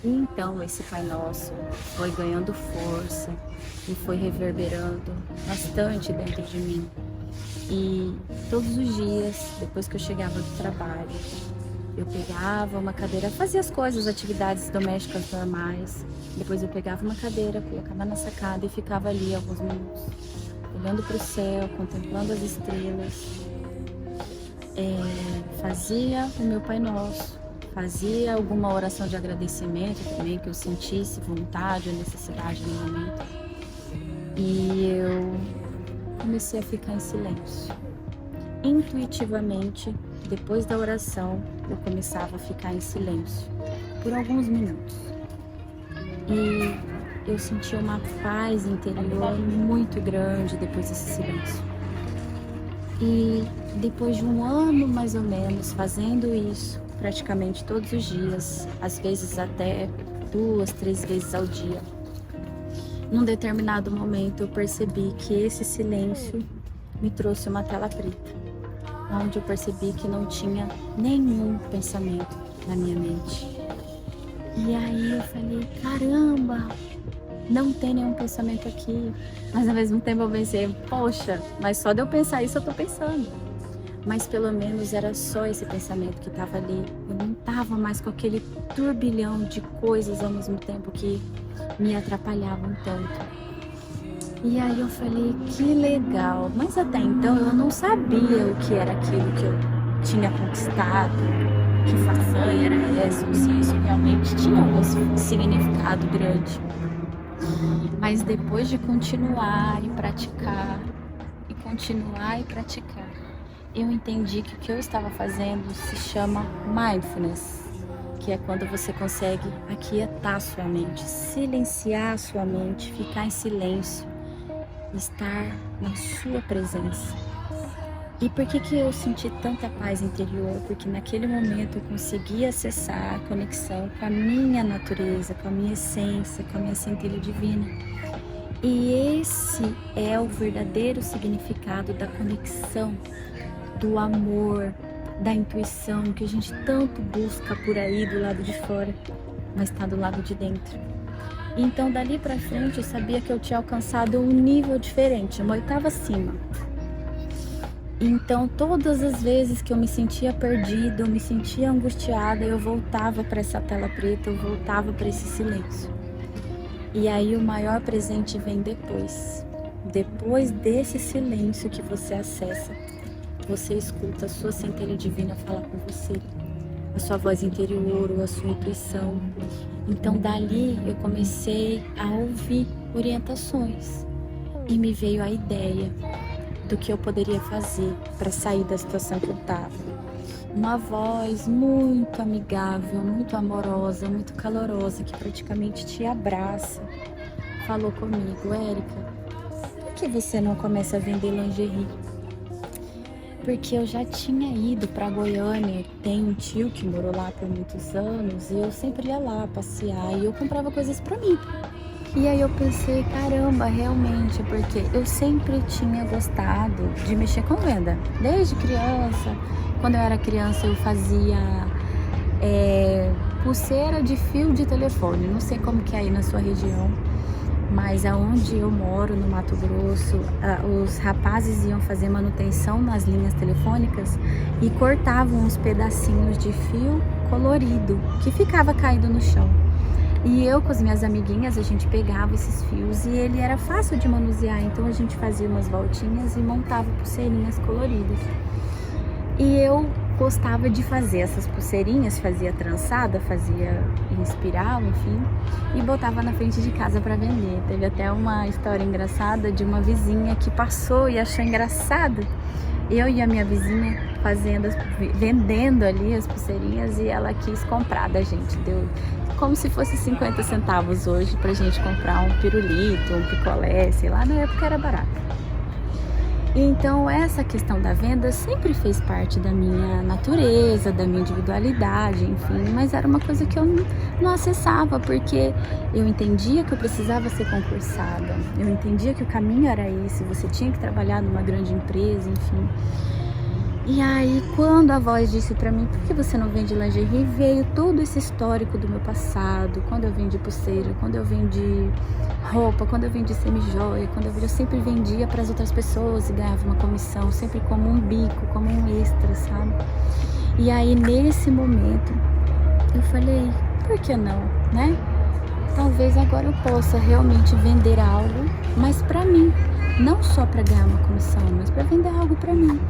Então esse Pai Nosso foi ganhando força e foi reverberando bastante dentro de mim. E todos os dias, depois que eu chegava do trabalho, eu pegava uma cadeira, fazia as coisas, atividades domésticas normais. Depois eu pegava uma cadeira, colocava na sacada e ficava ali alguns minutos, olhando para o céu, contemplando as estrelas. Fazia o meu Pai Nosso, fazia alguma oração de agradecimento também, que eu sentisse vontade ou necessidade no momento. E eu comecei a ficar em silêncio. Intuitivamente, depois da oração, eu começava a ficar em silêncio por alguns minutos. E eu sentia uma paz interior muito grande depois desse silêncio. E depois de um ano mais ou menos fazendo isso, praticamente todos os dias, às vezes até 2, 3 vezes ao dia, num determinado momento eu percebi que esse silêncio me trouxe uma tela preta, onde eu percebi que não tinha nenhum pensamento na minha mente. E aí eu falei, caramba, não tem nenhum pensamento aqui. Mas ao mesmo tempo eu pensei, poxa, mas só de eu pensar isso eu tô pensando. Mas pelo menos era só esse pensamento que estava ali. Eu não estava mais com aquele turbilhão de coisas ao mesmo tempo que me atrapalhavam tanto. E aí eu falei, que legal. Mas até então eu não sabia o que era aquilo que eu tinha conquistado, que façanha era essa, ou se isso realmente tinha um significado grande. Mas depois de continuar e praticar, eu entendi que o que eu estava fazendo se chama mindfulness, que é quando você consegue aquietar sua mente, silenciar sua mente, ficar em silêncio, estar na sua presença. E por que eu senti tanta paz interior? Porque naquele momento eu consegui acessar a conexão com a minha natureza, com a minha essência, com a minha centelha divina. E esse é o verdadeiro significado da conexão, do amor, da intuição que a gente tanto busca por aí do lado de fora, mas está do lado de dentro. Então dali pra frente eu sabia que eu tinha alcançado um nível diferente, uma oitava acima. Então todas as vezes que eu me sentia perdida, eu me sentia angustiada, eu voltava para essa tela preta, eu voltava para esse silêncio. E aí o maior presente vem depois. Depois desse silêncio que você acessa, você escuta a sua centelha divina falar com você, a sua voz interior ou a sua intuição. Então dali eu comecei a ouvir orientações e me veio a ideia do que eu poderia fazer para sair da situação que eu estava. Uma voz muito amigável, muito amorosa, muito calorosa, que praticamente te abraça, falou comigo, Érica, por que você não começa a vender lingerie? Porque eu já tinha ido para Goiânia, tem um tio que morou lá por muitos anos, e eu sempre ia lá passear e eu comprava coisas para mim. E aí eu pensei, caramba, realmente, porque eu sempre tinha gostado de mexer com venda. Desde criança, quando eu era criança eu fazia pulseira de fio de telefone. Não sei como que é aí na sua região, mas aonde eu moro, no Mato Grosso, os rapazes iam fazer manutenção nas linhas telefônicas e cortavam uns pedacinhos de fio colorido que ficava caído no chão. E eu com as minhas amiguinhas, a gente pegava esses fios e ele era fácil de manusear, então a gente fazia umas voltinhas e montava pulseirinhas coloridas. E eu gostava de fazer essas pulseirinhas, fazia trançada, fazia em espiral, enfim, e botava na frente de casa para vender. Teve até uma história engraçada de uma vizinha que passou e achou engraçado eu e a minha vizinha vendendo ali as pulseirinhas, e ela quis comprar da gente, deu como se fosse 50 centavos hoje pra gente comprar um pirulito, um picolé, sei lá, na época era barato. Então essa questão da venda sempre fez parte da minha natureza, da minha individualidade, enfim, mas era uma coisa que eu não acessava, porque eu entendia que eu precisava ser concursada, eu entendia que o caminho era esse, você tinha que trabalhar numa grande empresa, enfim. E aí, quando a voz disse pra mim, por que você não vende lingerie? Veio todo esse histórico do meu passado, quando eu vendi pulseira, quando eu vendi roupa, quando eu vendi semi-joia, eu sempre vendia para as outras pessoas e ganhava uma comissão, sempre como um bico, como um extra, sabe? E aí, nesse momento, eu falei, por que não, né? Talvez agora eu possa realmente vender algo, mas pra mim, não só para ganhar uma comissão, mas para vender algo para mim.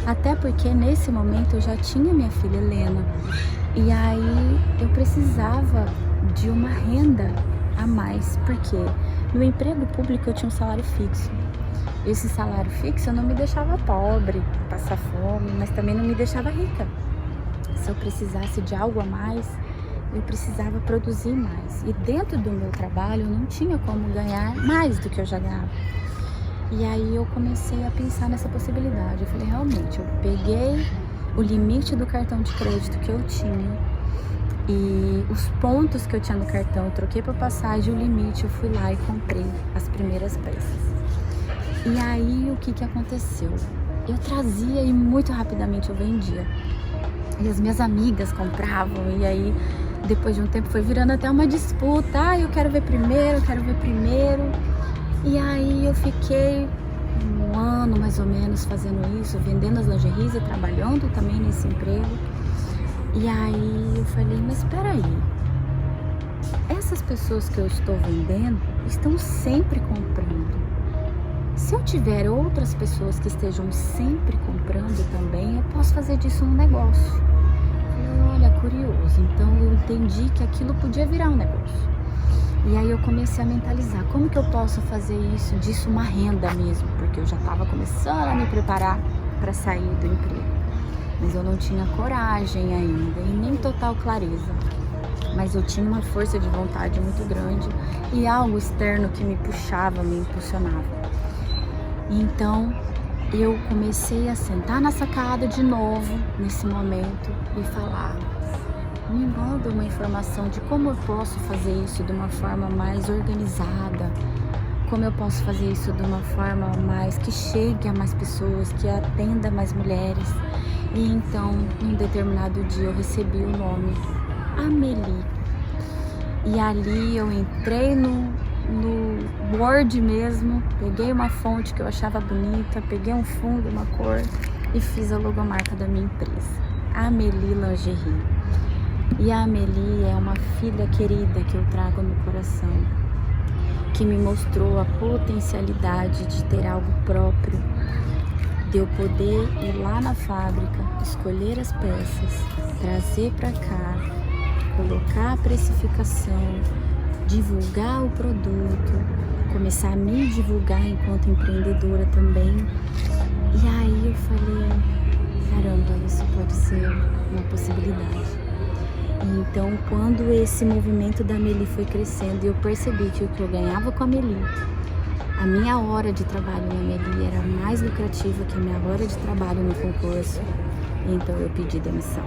Até porque nesse momento eu já tinha minha filha Helena e aí eu precisava de uma renda a mais, porque no emprego público eu tinha um salário fixo. Esse salário fixo não me deixava pobre, passar fome, mas também não me deixava rica. Se eu precisasse de algo a mais, eu precisava produzir mais. E dentro do meu trabalho eu não tinha como ganhar mais do que eu já ganhava. E aí eu comecei a pensar nessa possibilidade. Eu falei, realmente, eu peguei o limite do cartão de crédito que eu tinha e os pontos que eu tinha no cartão, eu troquei por passagem, o limite, eu fui lá e comprei as primeiras peças. E aí o que aconteceu? Eu trazia e muito rapidamente eu vendia. E as minhas amigas compravam e aí depois de um tempo foi virando até uma disputa. Ah, eu quero ver primeiro, eu quero ver primeiro. E aí eu fiquei um ano mais ou menos fazendo isso, vendendo as lingeries e trabalhando também nesse emprego. E aí eu falei, mas espera aí, essas pessoas que eu estou vendendo estão sempre comprando. Se eu tiver outras pessoas que estejam sempre comprando também, eu posso fazer disso um negócio. Eu falei, olha, curioso. Então eu entendi que aquilo podia virar um negócio. E aí eu comecei a mentalizar, como que eu posso fazer disso uma renda mesmo? Porque eu já estava começando a me preparar para sair do emprego. Mas eu não tinha coragem ainda e nem total clareza. Mas eu tinha uma força de vontade muito grande e algo externo que me puxava, me impulsionava. Então eu comecei a sentar na sacada de novo, nesse momento, e falar, me manda uma informação de como eu posso fazer isso de uma forma mais organizada, como eu posso fazer isso de uma forma mais que chegue a mais pessoas, que atenda mais mulheres. E então, em um determinado dia, eu recebi o nome Amélie. E ali eu entrei no Word mesmo, peguei uma fonte que eu achava bonita, peguei um fundo, uma cor e fiz a logomarca da minha empresa, Amélie Lingerie. E a Amélie é uma filha querida que eu trago no coração, que me mostrou a potencialidade de ter algo próprio, de eu poder ir lá na fábrica, escolher as peças, trazer para cá, colocar a precificação, divulgar o produto, começar a me divulgar enquanto empreendedora também. E aí eu falei, caramba, isso pode ser uma possibilidade. Então, quando esse movimento da Amélie foi crescendo e eu percebi que o que eu ganhava com a Amélie, a minha hora de trabalho na Amélie era mais lucrativa que a minha hora de trabalho no concurso, então eu pedi demissão.